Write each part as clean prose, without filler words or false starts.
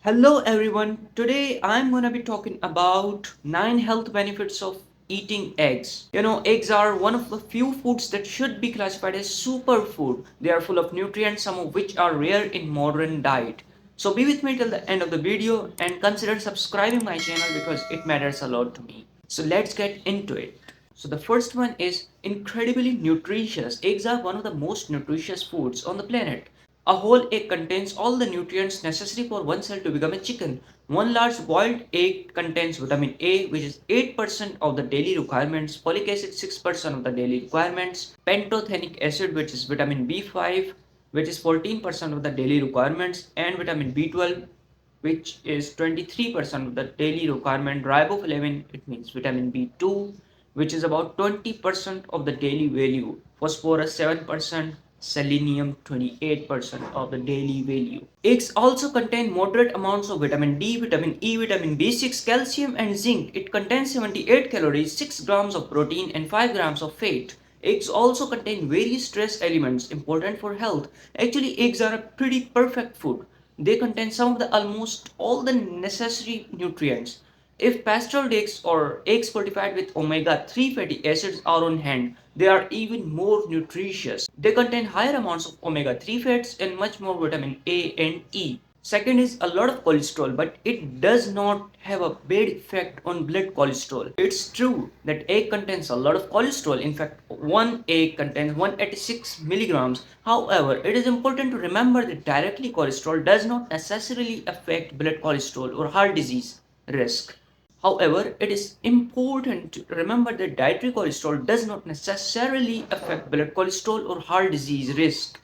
Hello everyone. Today I'm going to be talking about 9 health benefits of eating eggs. Eggs are one of the few foods that should be classified as superfood. They are full of nutrients, some of which are rare in modern diet. So be with me till the end of the video and consider subscribing my channel because it matters a lot to me. So let's get into it. So the first one is incredibly nutritious. Eggs are one of the most nutritious foods on the planet. A whole egg contains all the nutrients necessary for one cell to become a chicken. One large boiled egg contains vitamin A, which is 8% of the daily requirements, folic acid 6% of the daily requirements, pantothenic acid, which is vitamin B5, which is 14% of the daily requirements, and vitamin B12, which is 23% of the daily requirement. Riboflavin, it means vitamin B2, which is about 20% of the daily value. Phosphorus 7%, selenium 28% of the daily value. Eggs also contain moderate amounts of vitamin D, vitamin E, vitamin B6, calcium and zinc. It contains 78 calories, 6 grams of protein and 5 grams of fat. Eggs also contain various trace elements important for health. Actually, eggs are a pretty perfect food. They contain some of the almost all the necessary nutrients. If pastured eggs or eggs fortified with omega-3 fatty acids are on hand, they are even more nutritious. They contain higher amounts of omega-3 fats and much more vitamin A and E. Second is a lot of cholesterol, but it does not have a bad effect on blood cholesterol. It's true that egg contains a lot of cholesterol. In fact, one egg contains 186 milligrams. However, it is important to remember that directly cholesterol does not necessarily affect blood cholesterol or heart disease risk. However, it is important to remember that dietary cholesterol does not necessarily affect blood cholesterol or heart disease risk.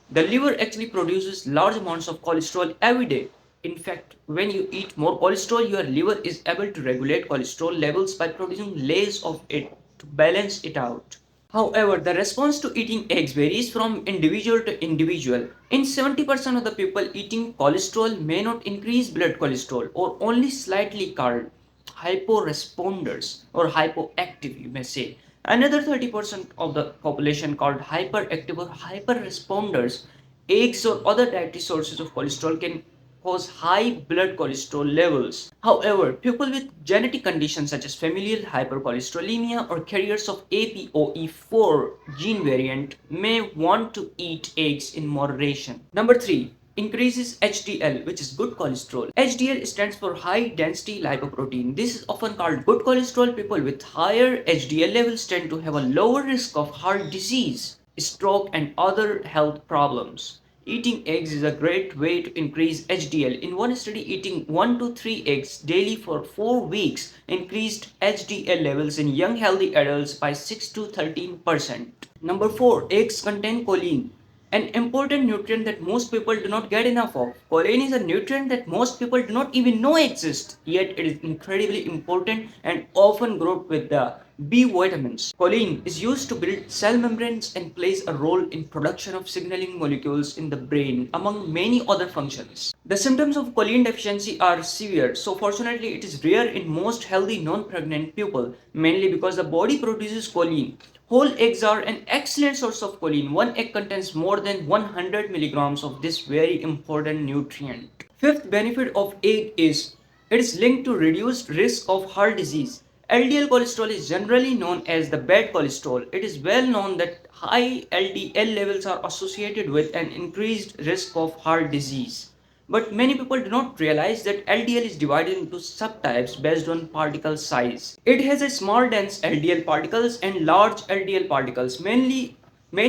The liver actually produces large amounts of cholesterol every day. In fact, when you eat more cholesterol, your liver is able to regulate cholesterol levels by producing less of it to balance it out. However, the response to eating eggs varies from individual to individual. In 70% of the people, eating cholesterol may not increase blood cholesterol or only slightly, called hyporesponders or hypoactive, you may say. Another 30% of the population, called hyperactive or hyperresponders, eggs or other dietary sources of cholesterol can cause high blood cholesterol levels. However, people with genetic conditions such as familial hypercholesterolemia or carriers of APOE4 gene variant may want to eat eggs in moderation. Number 3. Increases HDL, which is good cholesterol. HDL stands for high density lipoprotein. This is often called good cholesterol. People with higher HDL levels tend to have a lower risk of heart disease, stroke and other health problems. Eating eggs is a great way to increase HDL. In one study, eating 1 to 3 eggs daily for 4 weeks increased HDL levels in young healthy adults by 6 to 13%. Number 4. Eggs contain choline, an important nutrient that most people do not get enough of. Choline is a nutrient that most people do not even know exists, yet it is incredibly important and often grouped with the B vitamins. Choline is used to build cell membranes and plays a role in production of signaling molecules in the brain, among many other functions. The symptoms of choline deficiency are severe, so fortunately it is rare in most healthy non-pregnant people, mainly because the body produces choline. Whole eggs are an excellent source of choline. One egg contains more than 100 milligrams of this very important nutrient. Fifth benefit of egg is it is linked to reduced risk of heart disease. LDL cholesterol is generally known as the bad cholesterol. It is well known that high LDL levels are associated with an increased risk of heart disease. But many people do not realize that LDL is divided into subtypes based on particle size. It has a small dense LDL particles and large LDL particles. Many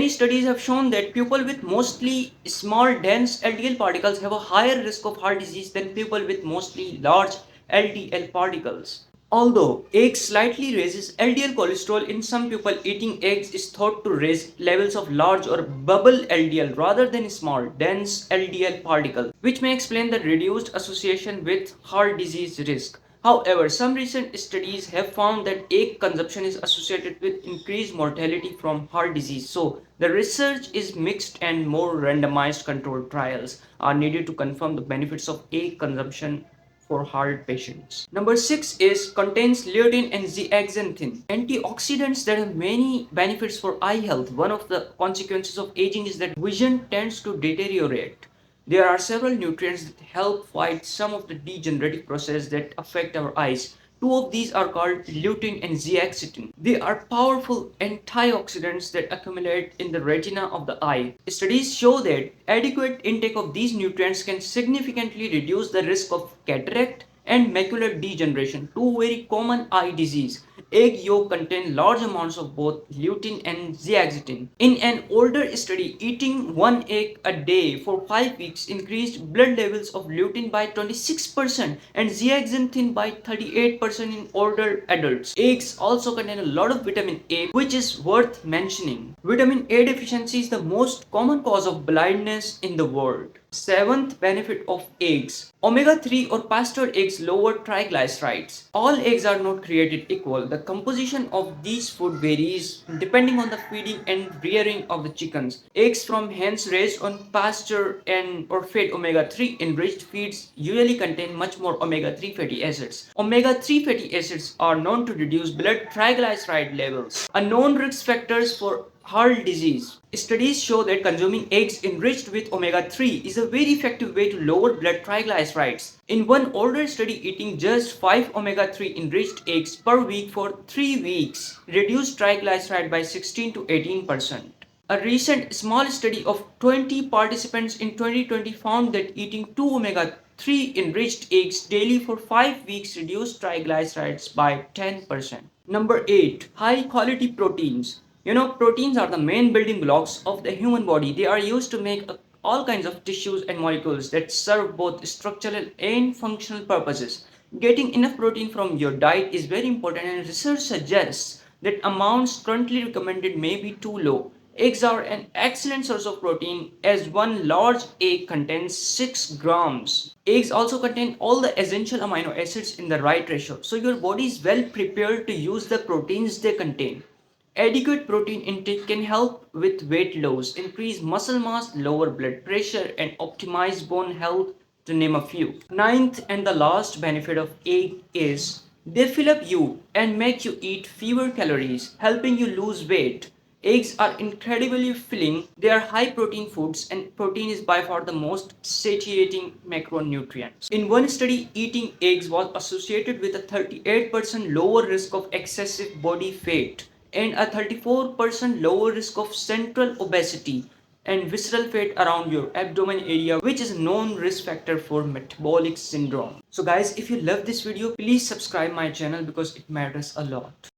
studies have shown that people with mostly small dense LDL particles have a higher risk of heart disease than people with mostly large LDL particles. Although eggs slightly raises LDL cholesterol in some people, eating eggs is thought to raise levels of large or bubble LDL rather than small, dense LDL particle, which may explain the reduced association with heart disease risk. However, some recent studies have found that egg consumption is associated with increased mortality from heart disease. So, the research is mixed and more randomized controlled trials are needed to confirm the benefits of egg consumption for heart patients. Number 6 is contains lutein and zeaxanthin, antioxidants that have many benefits for eye health. One of the consequences of aging is that vision tends to deteriorate. There are several nutrients that help fight some of the degenerative processes that affect our eyes. Two of these are called lutein and zeaxanthin. They are powerful antioxidants that accumulate in the retina of the eye. Studies show that adequate intake of these nutrients can significantly reduce the risk of cataract and macular degeneration, two very common eye diseases. Egg yolk contain large amounts of both lutein and zeaxanthin. In an older study, eating one egg a day for 5 weeks increased blood levels of lutein by 26% and zeaxanthin by 38% in older adults. Eggs also contain a lot of vitamin A, which is worth mentioning. Vitamin A deficiency is the most common cause of blindness in the world. Seventh benefit of eggs. Omega-3 or pastured eggs lower triglycerides. All eggs are not created equal. The composition of these food varies depending on the feeding and rearing of the chickens. Eggs from hens raised on pasture and or fed omega-3 enriched feeds usually contain much more omega-3 fatty acids. Omega-3 fatty acids are known to reduce blood triglyceride levels, a known risk factors for heart disease. Studies show that consuming eggs enriched with omega-3 is a very effective way to lower blood triglycerides. In one older study, eating just 5 omega-3 enriched eggs per week for 3 weeks reduced triglyceride by 16 to 18%. A recent small study of 20 participants in 2020 found that eating 2 omega-3 enriched eggs daily for 5 weeks reduced triglycerides by 10%. Number 8. High quality proteins. Proteins are the main building blocks of the human body. They are used to make all kinds of tissues and molecules that serve both structural and functional purposes. Getting enough protein from your diet is very important, and research suggests that amounts currently recommended may be too low. Eggs are an excellent source of protein as one large egg contains 6 grams. Eggs also contain all the essential amino acids in the right ratio, so your body is well prepared to use the proteins they contain. Adequate protein intake can help with weight loss, increase muscle mass, lower blood pressure, and optimize bone health, to name a few. Ninth and the last benefit of egg is they fill up you and make you eat fewer calories, helping you lose weight. Eggs are incredibly filling. They are high protein foods, and protein is by far the most satiating macronutrient. In one study, eating eggs was associated with a 38% lower risk of excessive body fat and a 34% lower risk of central obesity and visceral fat around your abdomen area, which is a known risk factor for metabolic syndrome. So guys, if you love this video, please subscribe my channel because it matters a lot.